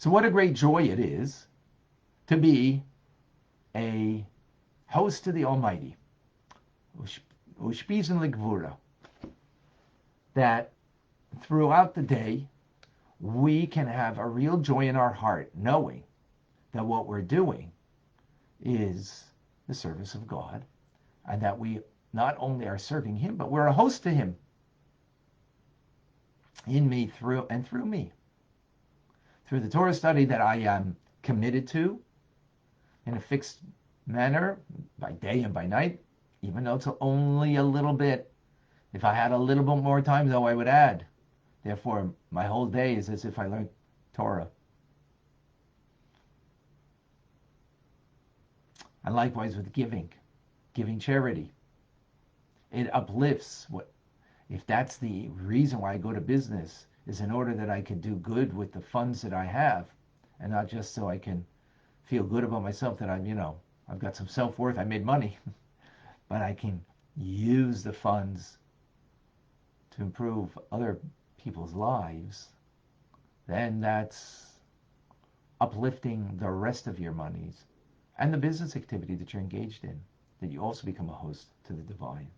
So what a great joy it is to be a host to the Almighty, Ushpizin Ligvura, that throughout the day we can have a real joy in our heart, knowing that what we're doing is the service of God, and that we not only are serving Him, but we're a host to Him, in me, through me. Through the Torah study that I am committed to in a fixed manner, by day and by night, even though it's only a little bit. If I had a little bit more time, though, I would add. Therefore, my whole day is as if I learned Torah. And likewise with giving charity. It uplifts. If that's the reason why I go to business, is in order that I can do good with the funds that I have, and not just so I can feel good about myself that I've got some self-worth, I made money, but I can use the funds to improve other people's lives, then that's uplifting the rest of your monies and the business activity that you're engaged in, that you also become a host to the divine.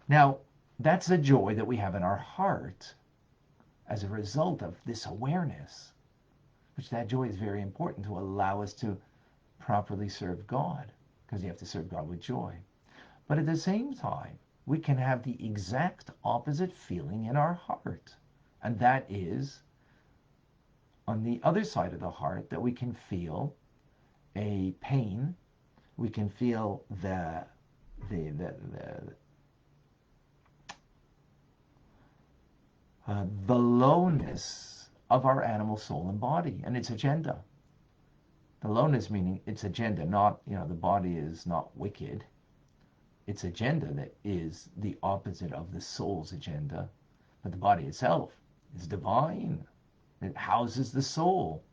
Now, that's the joy that we have in our heart as a result of this awareness, which that joy is very important to allow us to properly serve God, because you have to serve God with joy. But at the same time, we can have the exact opposite feeling in our heart, and that is on the other side of the heart, that we can feel a pain, we can feel the lowness of our animal soul and body and its agenda. The lowness meaning its agenda, not, the body is not wicked. Its agenda that is the opposite of the soul's agenda. But the body itself is divine. It houses the soul.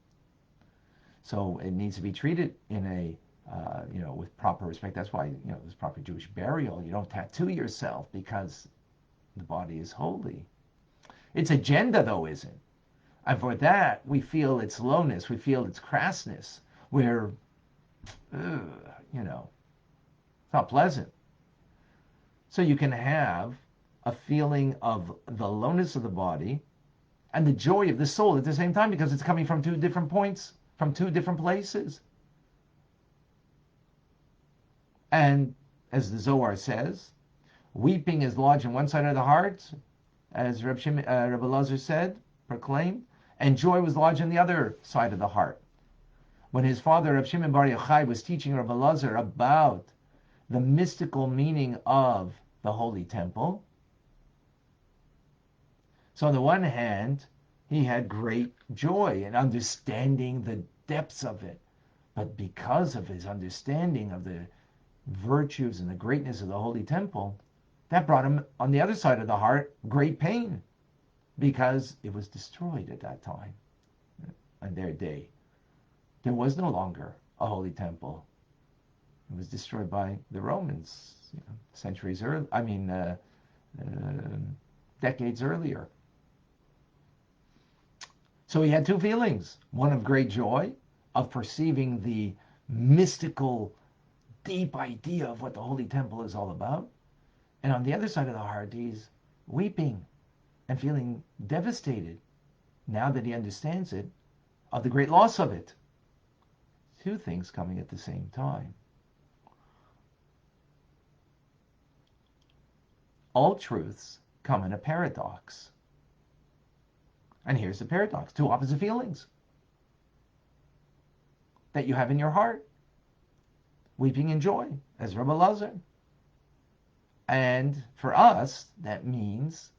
So it needs to be treated in a, with proper respect. That's why, there's proper Jewish burial. You don't tattoo yourself because the body is holy. Its agenda, though, isn't. And for that, we feel its lowness, we feel its crassness, where, it's not pleasant. So you can have a feeling of the lowness of the body and the joy of the soul at the same time, because it's coming from two different points, from two different places. And as the Zohar says, weeping is lodged in one side of the heart, as Rabbi Elazar proclaimed, and joy was lodged on the other side of the heart. When his father, Rabbi Shimon Bar Yochai, was teaching Rabbi Elazar about the mystical meaning of the Holy Temple, so on the one hand, he had great joy in understanding the depths of it. But because of his understanding of the virtues and the greatness of the Holy Temple, that brought him, on the other side of the heart, great pain, because it was destroyed at that time, on their day. There was no longer a Holy Temple. It was destroyed by the Romans, decades earlier. So he had two feelings, one of great joy, of perceiving the mystical, deep idea of what the Holy Temple is all about. And on the other side of the heart, he's weeping and feeling devastated, now that he understands it, of the great loss of it. Two things coming at the same time. All truths come in a paradox. And here's the paradox, two opposite feelings that you have in your heart. Weeping and joy, as Rabbi Elazar. And for us, that means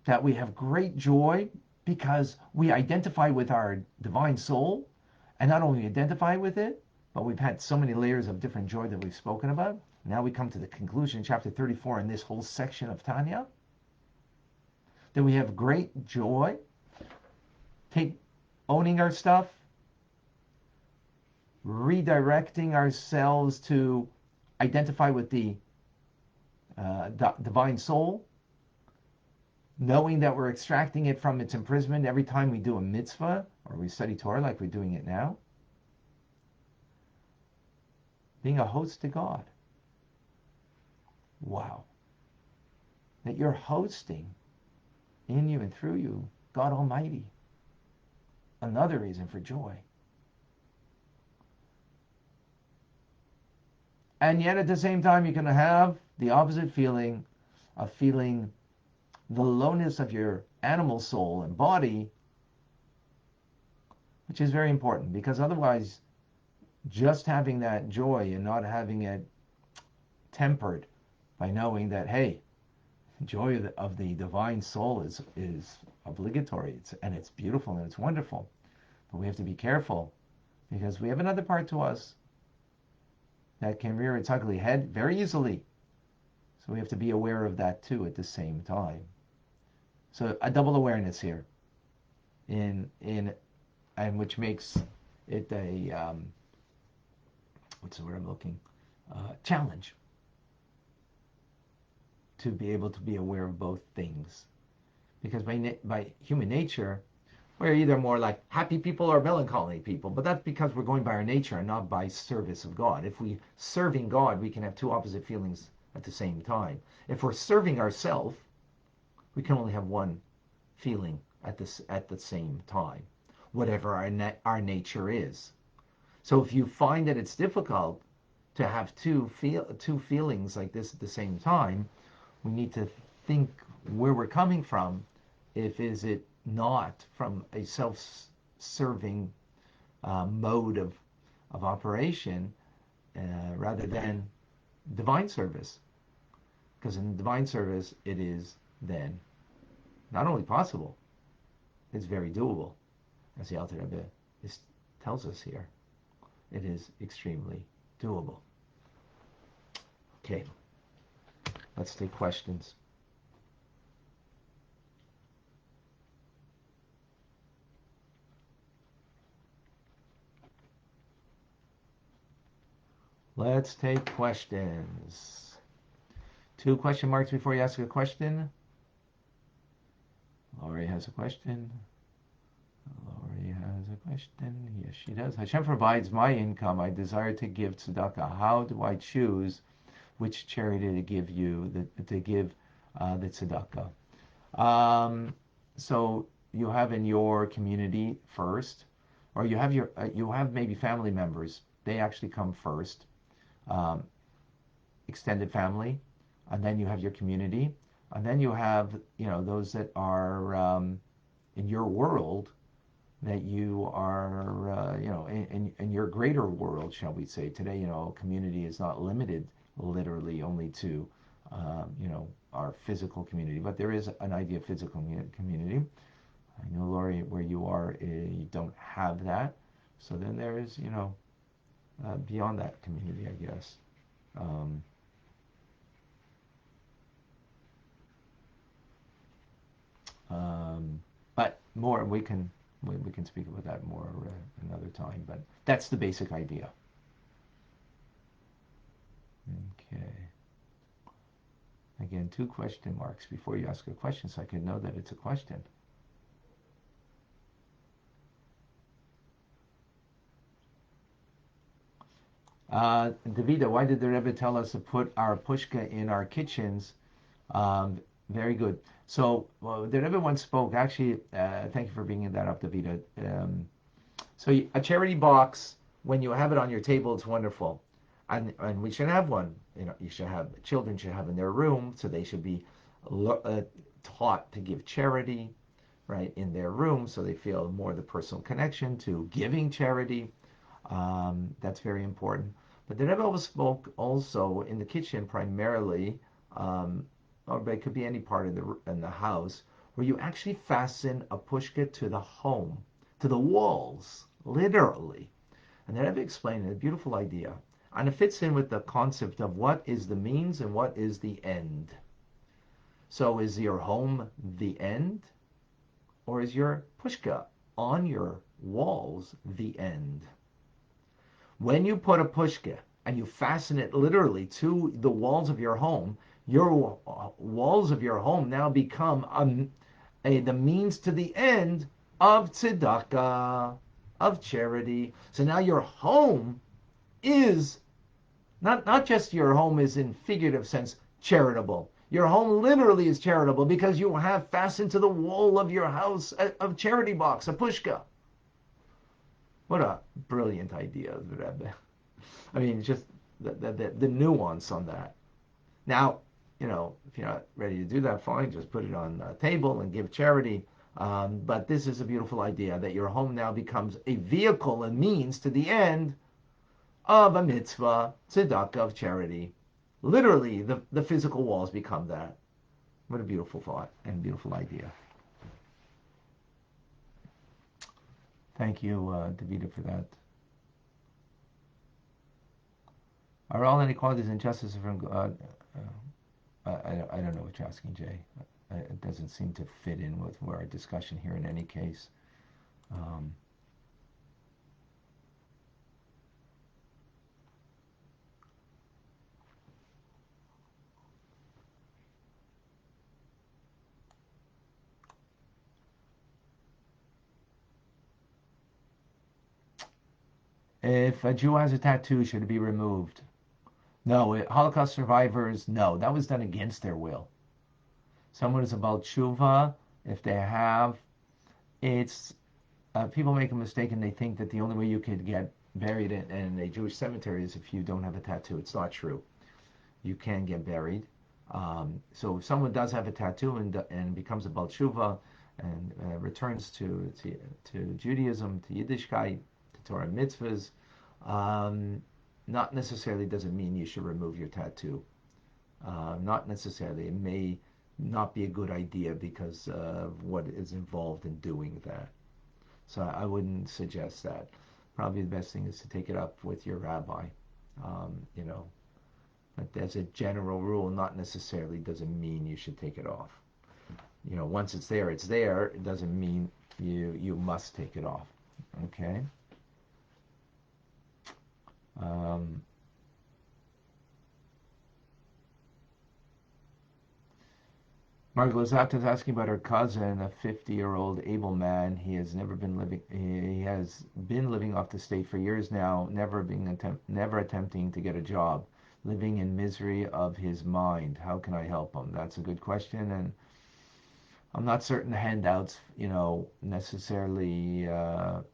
that we have great joy because we identify with our divine soul, and not only identify with it, but we've had so many layers of different joy that we've spoken about. Now we come to the conclusion, chapter 34, in this whole section of Tanya, that we have great joy, owning our stuff, redirecting ourselves to identify with the divine soul, knowing that we're extracting it from its imprisonment every time we do a mitzvah or we study Torah like we're doing it now. Being a host to God. Wow. That you're hosting in you and through you God Almighty. Another reason for joy. And yet at the same time, you can have the opposite feeling of feeling the lowness of your animal soul and body, which is very important, because otherwise just having that joy and not having it tempered by knowing that, hey, joy of the divine soul is obligatory, it's beautiful and it's wonderful. But we have to be careful, because we have another part to us that can rear its ugly head very easily. So we have to be aware of that too at the same time. So a double awareness here, and which makes it a what's the word I'm looking? Challenge to be able to be aware of both things, because by human nature, we're either more like happy people or melancholy people, but that's because we're going by our nature and not by service of God. If we serving God, we can have two opposite feelings at the same time. If we're serving ourselves, we can only have one feeling at the same time, whatever our nature is. So if you find that it's difficult to have two feelings like this at the same time, we need to think where we're coming from. Is it not from a self-serving mode of operation, rather than divine service? Because in divine service, it is then not only possible, it's very doable, as the Alter Rebbe tells us here. It is extremely doable. Okay, let's take questions. Let's take questions. 2 question marks before you ask a question. Laurie has a question. Laurie has a question. Yes, she does. Hashem provides my income. I desire to give tzedakah. How do I choose which charity to give the tzedakah? So you have in your community first, or you have maybe family members. They actually come first. Extended family, and then you have your community, and then you have those that are in your world, that you are in your greater world, shall we say. Today, community is not limited literally only to our physical community, but there is an idea of physical community. I know, Laurie, where you are, you don't have that, so then there is beyond that community, I guess. But more, we can speak about that more another time. But that's the basic idea. Okay. Again, 2 question marks before you ask a question, so I can know that it's a question. Davida, why did the Rebbe tell us to put our pushka in our kitchens? Very good. So the Rebbe once spoke, actually, thank you for bringing that up, Davida. So a charity box, when you have it on your table, it's wonderful. And we should have one. Children should have in their room, so they should be taught to give charity, right, in their room, so they feel more the personal connection to giving charity. That's very important. But the Rebbe spoke also in the kitchen primarily, or it could be any part in the house, where you actually fasten a pushka to the home, to the walls, literally. And the Rebbe explained a beautiful idea. And it fits in with the concept of what is the means and what is the end. So is your home the end? Or is your pushka on your walls the end? When you put a pushka and you fasten it literally to the walls of your home, Your walls of your home now become the means to the end of tzedakah, of charity. So now your home is not just your home is in figurative sense charitable. Your home literally is charitable because you have fastened to the wall of your house a charity box, a pushka. What a brilliant idea, Rabbi. I mean, just the nuance on that. Now, if you're not ready to do that, fine, just put it on the table and give charity. But this is a beautiful idea that your home now becomes a vehicle and means to the end of a mitzvah, tzedakah, of charity. Literally, the physical walls become that. What a beautiful thought and beautiful idea. Thank you, Davida, for that. Are all inequalities and injustices from God? I don't know what you're asking, Jay. It doesn't seem to fit in with our discussion here in any case. If a Jew has a tattoo, should it be removed? No, Holocaust survivors, no, that was done against their will. Someone is about tshuva, if they have, it's, people make a mistake and they think that the only way you could get buried in a Jewish cemetery is if you don't have a tattoo. It's not true. You can get buried. So if someone does have a tattoo and becomes a Baal Tshuva and returns to Judaism, to Yiddishkeit, to Torah and mitzvahs, not necessarily doesn't mean you should remove your tattoo. Not necessarily. It may not be a good idea because of what is involved in doing that. So I wouldn't suggest that. Probably the best thing is to take it up with your rabbi. But as a general rule, not necessarily doesn't mean you should take it off. Once it's there, it's there. It doesn't mean you must take it off. Okay. Margaret Lozata is asking about her cousin, a 50-year-old able man. He has been living off the state for years now, never attempting to get a job, living in misery of his mind. How can I help him? That's a good question, and I'm not certain handouts, necessarily, are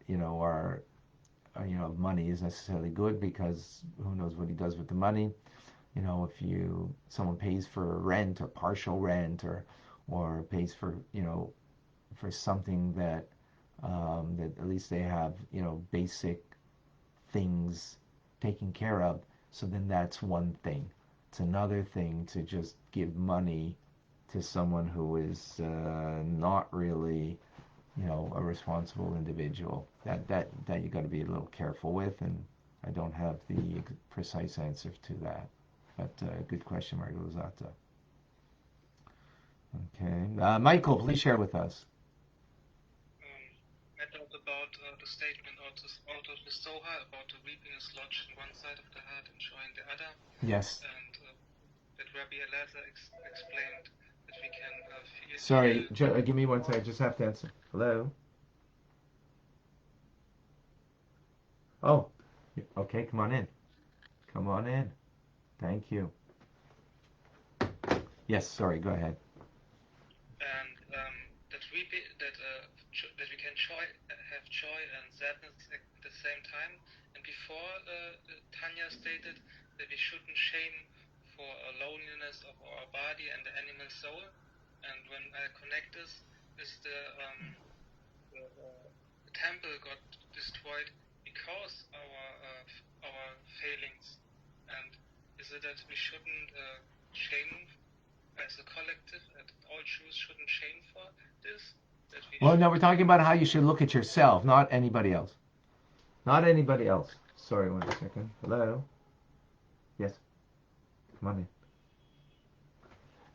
money is necessarily good, because who knows what he does with the money. If someone pays for rent or partial rent or pays for for something that that at least they have basic things taken care of, so then that's one thing. It's another thing to just give money to someone who is not really a responsible individual. That you got to be a little careful with, and I don't have the precise answer to that. But good question, Margaret Lozata. Okay. Michael, please share with us. I thought about the statement out of the Zohar about the reaping is lodged in one side of the heart and showing the other. Yes. And that Rabbi Elazar explained that we can feel. Sorry, give me one second. I just have to answer. Hello? Oh, okay. Come on in. Come on in. Thank you. Yes, sorry, go ahead. And that we can have joy and sadness at the same time. And before Tanya stated that we shouldn't shame for a loneliness of our body and the animal soul. And when I connect this, is the temple got destroyed because our failings. And is it that we shouldn't shame as a collective, that all Jews shouldn't shame for this? Well, no, we're talking about how you should look at yourself, not anybody else. Not anybody else. Sorry, 1 second. Hello? Yes? Come on in.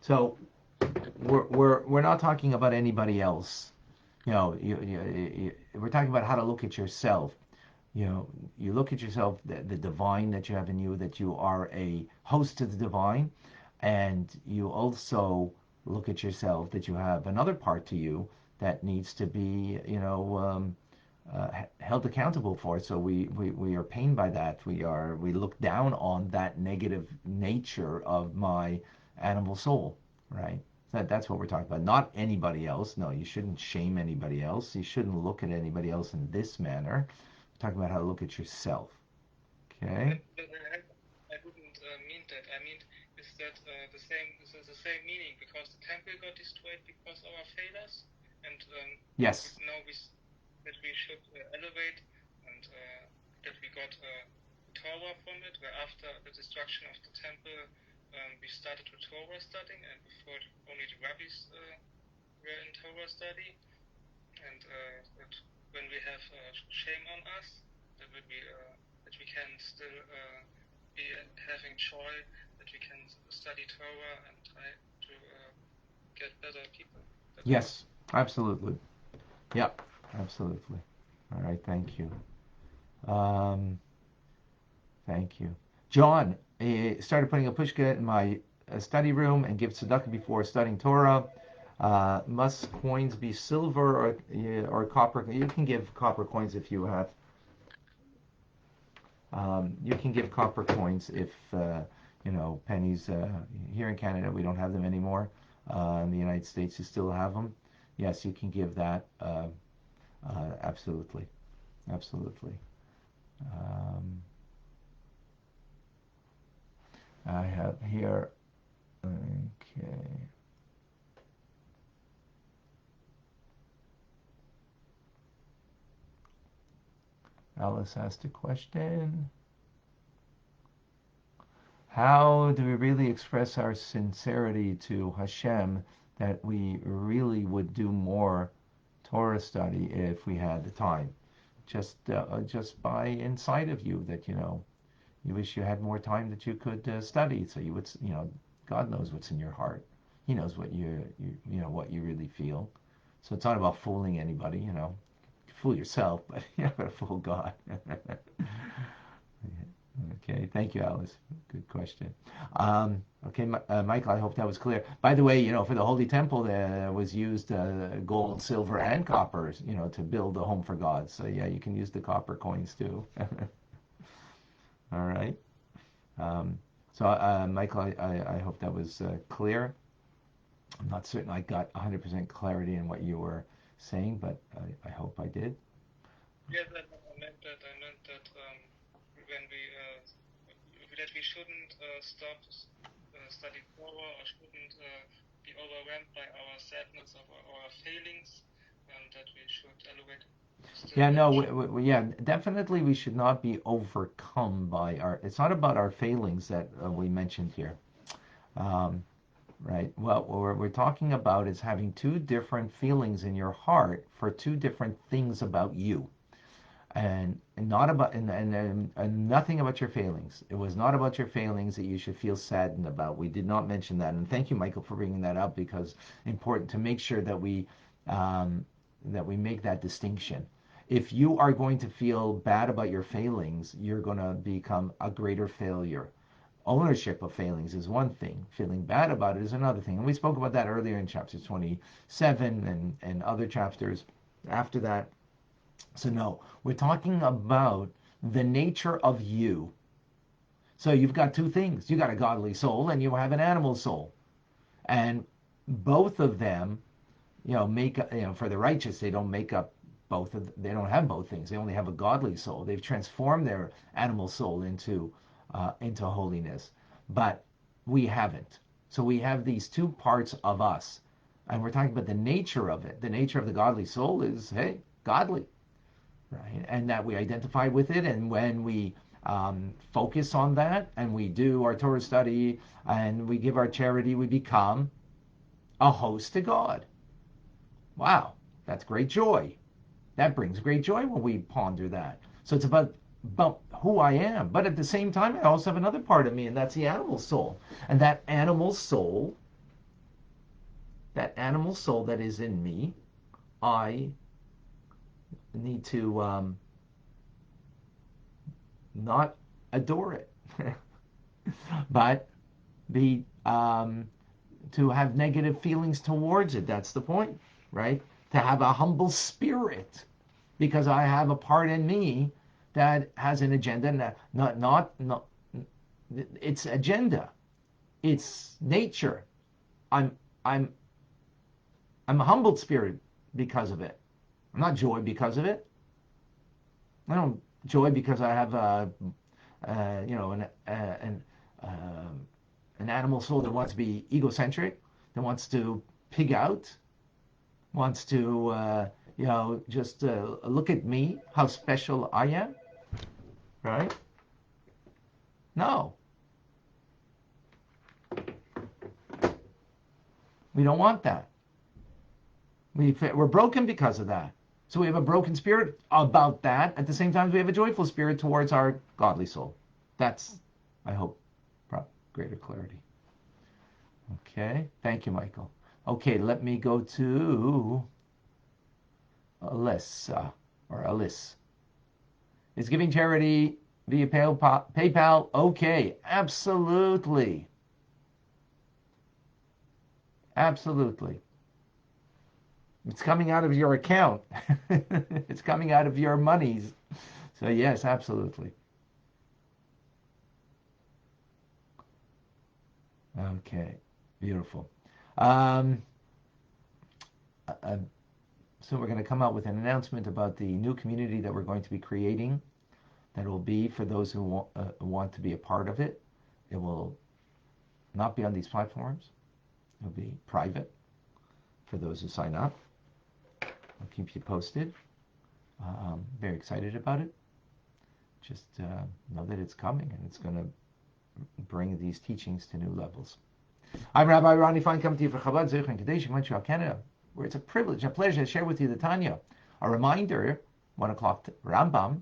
So, we're not talking about anybody else. We're talking about how to look at yourself. You look at yourself, the divine that you have in you, that you are a host to the divine, And you also look at yourself that you have another part to you that needs to be, held accountable for. So we are pained by that. We look down on that negative nature of my animal soul, right? That's what we're talking about. Not anybody else. No, you shouldn't shame anybody else. You shouldn't look at anybody else in this manner. We're talking about how to look at yourself. Okay? I didn't mean that. I mean, is that the same? Is it the same meaning? Because the temple got destroyed because of our failures, and Yes. that we should elevate, and that we got Torah from it. Where after the destruction of the temple, we started with Torah studying, and before only the rabbis were in Torah study, and that when we have shame on us, that we can still be having joy, that we can study Torah and try to get better people. Yes, absolutely. Yep, absolutely. All right, thank you. Um, Thank you. John started putting a pushka in my study room and give tzedakah before studying Torah. Must coins be silver or copper? You can give copper coins if you have. You can give copper coins if pennies. Here in Canada, we don't have them anymore. In the United States, you still have them. Yes, you can give that. Absolutely, absolutely. Um, I have here. Okay. Alice asked a question. How do we really express our sincerity to Hashem that we really would do more Torah study if we had the time? Just by inside of you that you wish you had more time that you could study. So you would, God knows what's in your heart. He knows what what you really feel. So it's not about fooling anybody. Fool yourself, but you're not going to fool God. Okay, thank you, Alice. Good question. Okay, Michael, I hope that was clear. By the way, for the Holy Temple, there was used gold, silver, and copper, to build a home for God. So yeah, you can use the copper coins too. All right. Michael, I hope that was clear. I'm not certain I got 100% clarity in what you were saying, but I hope I did. Yes, I meant that when we shouldn't stop studying Torah or shouldn't be overwhelmed by our sadness of our failings, and that we should elevate. Yeah, no, yeah, definitely we should not be overcome by it's not about our failings that we mentioned here. Um, right? What we're talking about is having two different feelings in your heart for two different things about you. And not about and nothing about your failings. It was not about your failings that you should feel saddened about. We did not mention that, and thank you, Michael, for bringing that up because important to make sure that we make that distinction. If you are going to feel bad about your failings, you're going to become a greater failure. Ownership of failings is one thing. Feeling bad about it is another thing. And we spoke about that earlier in chapter 27 and other chapters after that. So no, we're talking about the nature of you. So you've got two things. You got a godly soul and you have an animal soul. And both of them, make for the righteous, they don't make up they don't have both things. They only have a godly soul. They've transformed their animal soul into holiness. But we haven't. So we have these two parts of us. And we're talking about the nature of it. The nature of the godly soul is, hey, godly, right? And that we identify with it. And when we focus on that and we do our Torah study and we give our charity, we become a host to God. Wow, that's great joy. That brings great joy when we ponder that. So it's about who I am. But at the same time, I also have another part of me, and that's the animal soul. And that animal soul that is in me, I need to not adore it, but be to have negative feelings towards it. That's the point, right? To have a humble spirit, because I have a part in me that has an agenda, not its agenda, its nature. I'm I'm I'm a humbled spirit because of it. I'm not joy because of it. I don't joy because I have an animal soul that wants to be egocentric, that wants to pig out, wants to just look at me, how special I am, right? No, we don't want that. We're broken because of that. So we have a broken spirit about that. At the same time, we have a joyful spirit towards our godly soul. That's, I hope, greater clarity. Okay, thank you, Michael. Okay, let me go to Alyssa or Alice. Is giving charity via PayPal okay? Absolutely. Absolutely. It's coming out of your account. It's coming out of your monies. So yes, absolutely. Okay, beautiful. Um, so we're going to come out with an announcement about the new community that we're going to be creating. That will be for those who want to be a part of it. It will not be on these platforms. It will be private for those who sign up. I'll keep you posted. Very excited about it. Just know that it's coming and it's going to bring these teachings to new levels. I'm Rabbi Ronnie Fine, coming to you for Chabad Zurich and Kadesh in Montreal, Canada, where it's a privilege, a pleasure to share with you the Tanya. A reminder, 1 o'clock Rambam.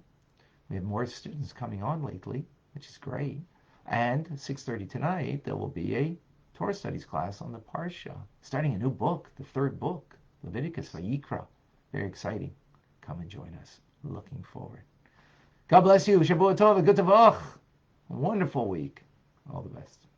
We have more students coming on lately, which is great. And 6:30 tonight, there will be a Torah studies class on the Parsha, starting a new book, the third book, Leviticus Vayikra. Very exciting. Come and join us. Looking forward. God bless you. Shabbat Tov. Good Tavach. Wonderful week. All the best.